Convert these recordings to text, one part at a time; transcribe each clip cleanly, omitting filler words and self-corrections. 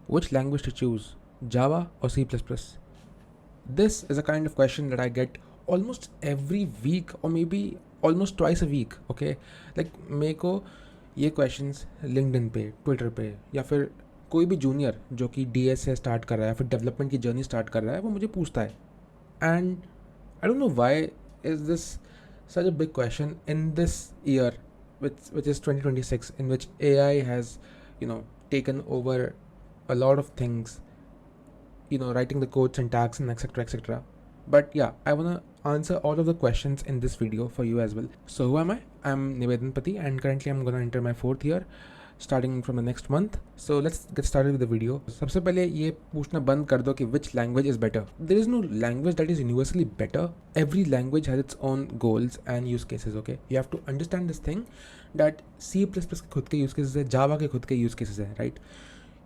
Which language to choose, Java or C++? This is a kind of question that I get almost every week or maybe almost twice a week. Okay, like मेरे को ये questions LinkedIn पे, Twitter पे या फिर कोई भी junior जो कि DS से स्टार्ट कर रहा है या फिर डेवलपमेंट की जर्नी स्टार्ट कर रहा है वो मुझे पूछता है. And I don't know why is this such a big question in this year, which is 2026, in which AI has, taken over a lot of things, writing the code, syntax, and etc. etc. But yeah, I want to answer all of the questions in this video for you as well. So who am I? I'm Nivedan Pati, and currently I'm gonna enter my 4th year, starting from the next month. So let's get started with the video. सबसे पहले ये पूछना बंद कर दो कि which language is better. There is no language that is universally better. Every language has its own goals and use cases. Okay, you have to understand this thing that C++ के खुद के use cases है, Java के खुद के use cases है, right?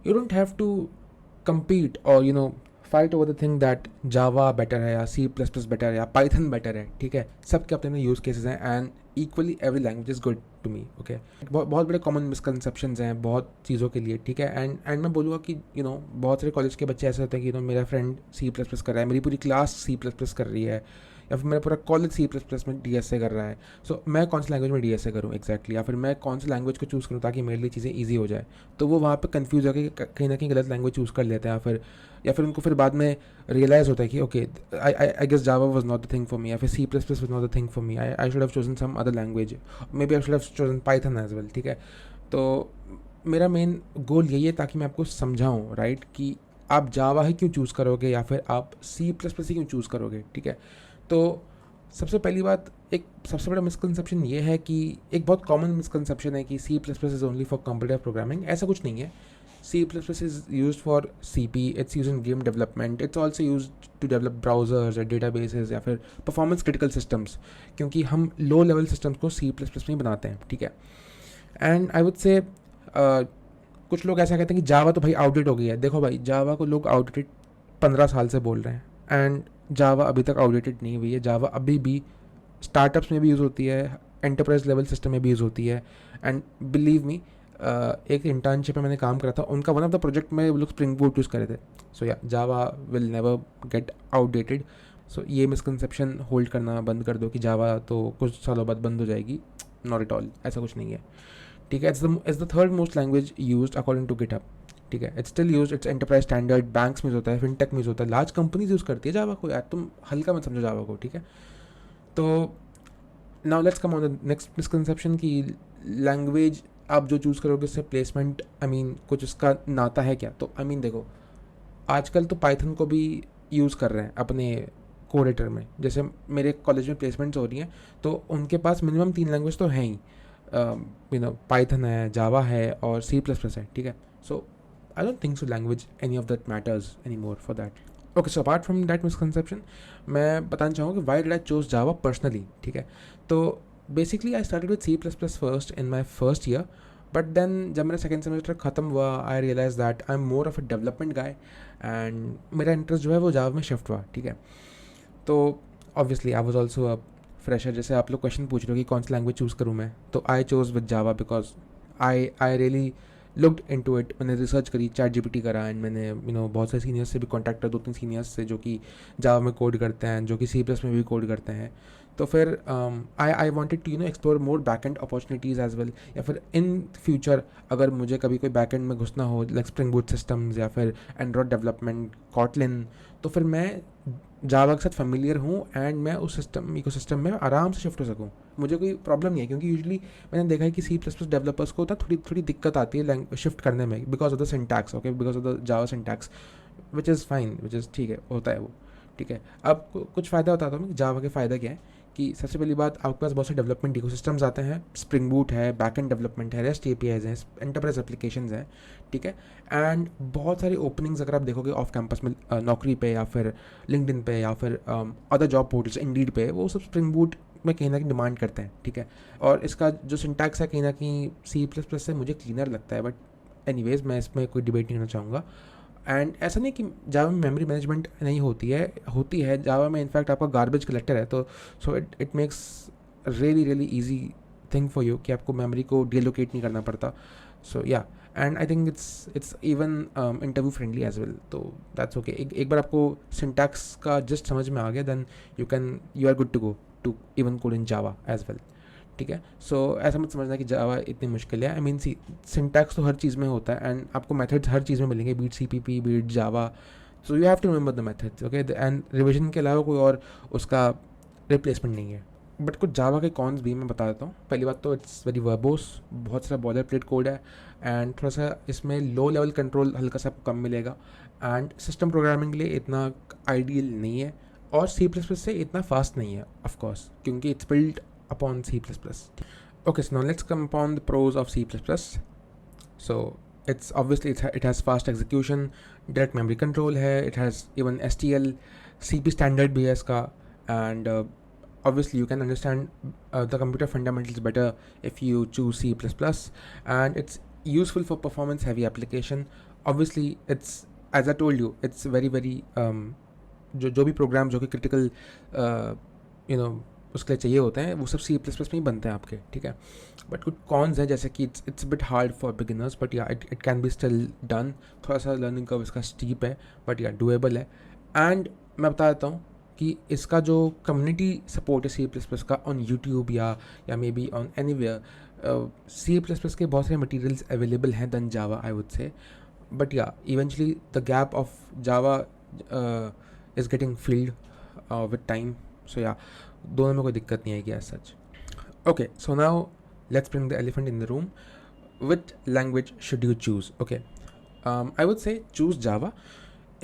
You don't have to compete or fight over the thing that Java better है या C++ better है या Python better है. ठीक है, सबके अपने अपने यूज़ केसेस हैं and equally every language is good to me. Okay, बहुत बड़े कॉमन मिसकंसेप्शंस हैं बहुत चीज़ों के लिए. ठीक है, एंड मैं बोलूँगा कि बहुत सारे कॉलेज के बच्चे ऐसे होते हैं कि मेरा फ्रेंड C++ कर रहा है, मेरी पूरी क्लास C++ कर रही है, या फिर मेरा पूरा कॉलेज C++ में DSA कर रहा है. सो मैं कौन सी लैंग्वेज में DSA करूँ एग्जैक्टली, या फिर मैं कौन सी लैंग्वेज को चूज़ करूँ ताकि मेरे लिए चीज़ें ईजी हो जाए. तो वो वहाँ पे कंफ्यूज होकर कहीं ना कहीं गलत लैंग्वेज चूज़ कर लेते हैं, या फिर उनको फिर बाद में रियलाइज़ होता है कि okay I guess Java was not the thing for me, या फिर C++ was not the thing for me, I should have chosen some other language, maybe I should have chosen Python as well. ठीक है, तो मेरा main goal यही है ताकि मैं आपको समझाऊँ, राइट, कि आप जावा ही क्यों चूज़ करोगे या फिर आप C++ ही क्यों चूज़ करोगे. ठीक है, तो सबसे पहली बात, एक सबसे बड़ा मिसकंसेप्शन ये है कि एक बहुत कॉमन मिसकंसेप्शन है कि C++ is only for computer programming. ऐसा कुछ नहीं है. C++ is used for CP, it's used in game development, it's also used to develop browsers or databases या फिर performance critical systems, क्योंकि हम low level systems को C++ में ही बनाते हैं. ठीक है, and I would say कुछ लोग ऐसा कहते हैं कि जावा तो भाई आउटडेट हो गई है. देखो भाई, जावा को लोग आउटडेट 15 साल से बोल रहे हैं एंड जावा अभी तक आउटडेटेड नहीं हुई है. जावा अभी भी स्टार्टअप्स में भी यूज़ होती है, एंटरप्राइज लेवल सिस्टम में भी यूज़ होती है. एंड बिलीव मी, एक इंटर्नशिप में मैंने काम करा था, उनका वन ऑफ द प्रोजेक्ट में वो लोग स्प्रिंग बूट यूज़ करे थे. सो या, जावा विल नेवर गेट आउटडेटेड. सो ये मिसकंसेप्शन होल्ड करना बंद कर दो कि जावा तो कुछ सालों बाद बंद हो जाएगी. नॉट एट ऑल, ऐसा कुछ नहीं है. ठीक है, it's the third most language used according to GitHub. ठीक है, it's still use, it's enterprise standard, banks में यूज़ होता है, फिनटेक में यूज़ होता है, लार्ज कंपनीज यूज़ करती है जावा को. यार तुम हल्का मत समझो जावा को. ठीक है, तो now let's come on the next misconception कि लैंग्वेज आप जो चूज़ करोगे उससे प्लेसमेंट कुछ उसका नाता है क्या. तो देखो, आजकल तो पाइथन को भी यूज़ कर रहे हैं अपने कोडेटर में. जैसे मेरे कॉलेज में प्लेसमेंट्स हो रही हैं तो उनके पास मिनिमम 3 लैंग्वेज तो हैं ही. पाइथन है, जावा है और C++ है. ठीक है, so I don't think so language any of that matters any more for that. Okay, so apart from that misconception, मैं बताना चाहूँगा कि why did I choose Java personally. ठीक है, तो basically I started with C++ first in my first year, but then जब मेरा second semester ख़त्म हुआ, I realise that I am more of a development guy and मेरा interest जो है वो जावा में शिफ्ट हुआ. ठीक है, तो obviously I was also a fresher. जैसे आप लोग क्वेश्चन पूछ रहे हो कि कौन सी लैंग्वेज चूज़ करूँ मैं, तो I chose with Java because I really looked into it. मैंने रिसर्च करी, ChatGPT करा, एंड मैंने बहुत सारे सीनियर्स से भी कॉन्टैक्ट करा, 2-3 सीनियर्स से जो कि जावा में कोड करते हैं, जो कि C++ में भी कोड करते हैं. तो फिर I wanted to explore more back end opportunities as well, या फिर इन फ्यूचर अगर मुझे कभी कोई बैक एंड में घुसना हो, लाइक स्प्रिंग बूट सिस्टम्स या फिर एंड्रॉयड डेवलपमेंट, कॉटलिन, तो फिर मैं जावा के साथ फेमिलियर हूँ एंड मैं उस इकोसिस्टम में आराम से शिफ्ट हो सकूँ. मुझे कोई प्रॉब्लम नहीं है, क्योंकि यूजुअली मैंने देखा है कि C++ डेवलपर्स को ना थोड़ी दिक्कत आती है शिफ्ट करने में because of the syntax. Okay, because of the Java syntax, which is fine, which is ठीक है, होता है वो. ठीक है, अब कुछ फ़ायदा बताता हूँ. जावा के फ़ायदा क्या है कि सबसे पहली बात, आपके पास बहुत से डेवलपमेंट इकोसिस्टम्स आते हैं. स्प्रिंग बूट है, बैक एंड डेवलपमेंट है, रेस्ट APIs हैं, एंटरप्राइज एप्लीकेशंस हैं. ठीक है, एंड बहुत सारी ओपनिंग्स अगर आप देखोगे ऑफ कैंपस में, नौकरी पे या फिर लिंक्डइन पे या फिर अदर जॉब पोर्टल्स, इंडीड पे, वो सब स्प्रिंग बूट में कहीं ना कहीं डिमांड करते हैं. ठीक है, और इसका जो सिंटैक्स है कहीं ना कहीं C++ से मुझे क्लीनर लगता है, बट एनीवेज मैं इसमें कोई डिबेट नहीं करना चाहूँगा. एंड ऐसा नहीं कि जावा में मेमोरी मैनेजमेंट नहीं होती है. जावा में इनफैक्ट आपका गार्बेज कलेक्टर है, तो so it makes really easy thing for you कि आपको मेमोरी को डिलोकेट नहीं करना पड़ता. So yeah, and I think it's even interview friendly as well, तो दैट्स ओके. एक बार आपको सिंटैक्स का जस्ट समझ में आ गया, then you are good to go to even code in Java as well. ठीक है. सो ऐसा मत समझना कि जावा इतनी मुश्किल है. आई मीन सिंटैक्स तो हर चीज़ में होता है एंड आपको मेथड्स हर चीज़ में मिलेंगे, be it CPP, be it Java. So you have to remember the methods, okay. And revision के अलावा कोई और उसका रिप्लेसमेंट नहीं है. बट कुछ जावा के कॉन्स भी मैं बता देता हूँ. पहली बात तो इट्स वेरी वर्बोस, बहुत सारा बॉलर प्लेट कोड है एंड थोड़ा सा इसमें लो लेवल कंट्रोल हल्का सा आपको कम मिलेगा. एंड सिस्टम प्रोग्रामिंग के लिए इतना आइडियल नहीं है और C++ से इतना फास्ट नहीं है ऑफ कोर्स, क्योंकि it's built upon C++. Okay, so now let's come upon the pros of C++. So it's obviously it has fast execution, direct memory control है, it has even STL, CP standard भी है इसका, and obviously you can understand the computer fundamentals better if you choose C++, and it's useful for performance heavy application. Obviously it's, as I told you, it's very जो भी programme जो कि critical उसके लिए चाहिए होते हैं वो सब C++ में ही बनते हैं आपके. ठीक है. बट कुछ कॉन्स हैं जैसे कि it's bit hard for beginners, but yeah it can be still done. थोड़ा सा लर्निंग कर्व इसका स्टीप है, बट या डूएबल है. एंड मैं बता देता हूँ कि इसका जो कम्युनिटी सपोर्ट है C++ का ऑन यूट्यूब या maybe on anywhere, C++ के बहुत सारे मटीरियल्स अवेलेबल हैं than Java, I would say. But yeah eventually the gap of Java is getting filled with time. So yeah दोनों में कोई दिक्कत नहीं आएगी as such. Okay, so now let's bring the elephant in the room. Which language should you choose? Okay, I would say choose Java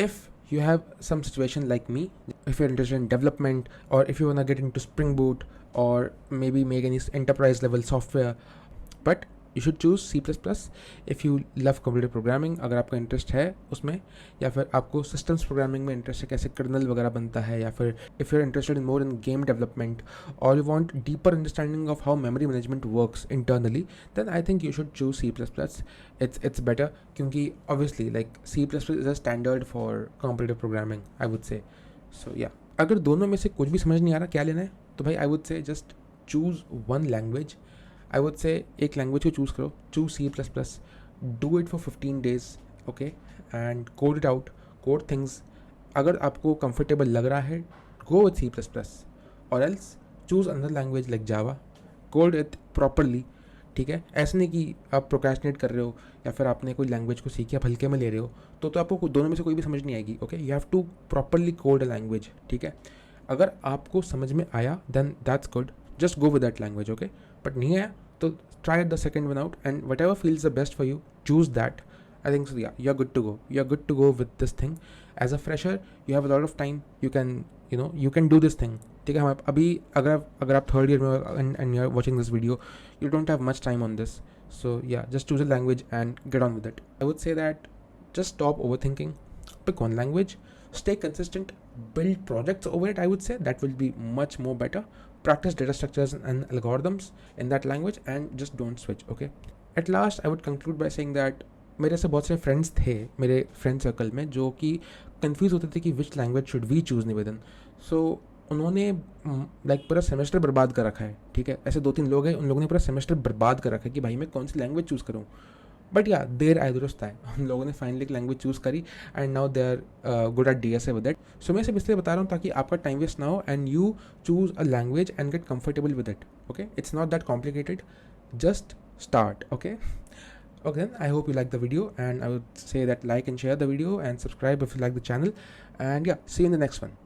if you have some situation like me, if you're interested in development, or if you want to get into Spring Boot or maybe make any enterprise level software. But you should choose C++ if you love computer programming, अगर आपका interest है उसमें, या फिर आपको systems programming में interest है, कैसे कर्नल वगैरह बनता है, या फिर if you are interested in more in game development और you want deeper understanding of how memory management works internally, then I think you should choose C++. It's better, क्योंकि obviously like C++ is a standard for competitive programming, I would say. So या अगर दोनों में से कुछ भी समझ नहीं आ रहा क्या लेना है, तो भाई आई वुड से just choose one language. I would से एक लैंग्वेज को चूज़ करो, choose C++, do it for 15 days, okay, and code it out, code things. अगर आपको कंफर्टेबल लग रहा है, गो विथ C++, और else choose another language like Java, code it properly. ठीक है. ऐसे नहीं कि आप प्रोक्रेस्टिनेट कर रहे हो या फिर आपने कोई लैंग्वेज को सीखी आप हल्के में ले रहे हो, तो आपको दोनों में से कोई भी समझ नहीं आएगी. Okay, you have to properly code a language. ठीक है. अगर आपको समझ में आया then that's good, just go with that language. Okay. But नहीं आया तो try the second one out and whatever feels the best for you, choose that. I think so, yeah, you're good to go. You're good to go with this thing. As a fresher, you have a lot of time. You can do this thing. ठीक है. हम अभी अगर आप third year में and you're watching this video, you don't have much time on this. So yeah, just choose a language and get on with it. I would say that just stop overthinking. Pick one language. Stay consistent. Build projects over it. I would say that will be much more better. Practice data structures and algorithms in that language and just don't switch. Okay. At last, I would conclude by saying that मेरे से बहुत सारे friends थे मेरे friend circle में जो कि confuse होते थे कि which language should we choose Nivedan. So उन्होंने लाइक पूरा सेमेस्टर बर्बाद कर रखा है. ठीक है. ऐसे 2-3 लोग हैं, उन लोगों ने पूरा सेमेस्टर बर्बाद कर रखा है कि भाई मैं कौन सी लैंग्वेज चूज़ करूँ. बट या देर आए दुरुस्त आए, उन लोगों ने फाइनली एक लैंग्वेज चूज़ करी and now they are good at DSA with इट. सो मैं सिर्फ इसलिए बता रहा हूँ ताकि आपका टाइम वेस्ट ना हो and you choose a language and get comfortable with it. Okay. It's not that complicated, just start. Okay, then I hope you like the video, and I would say that like and share the video and subscribe if you like the channel, and yeah, see you in the next one.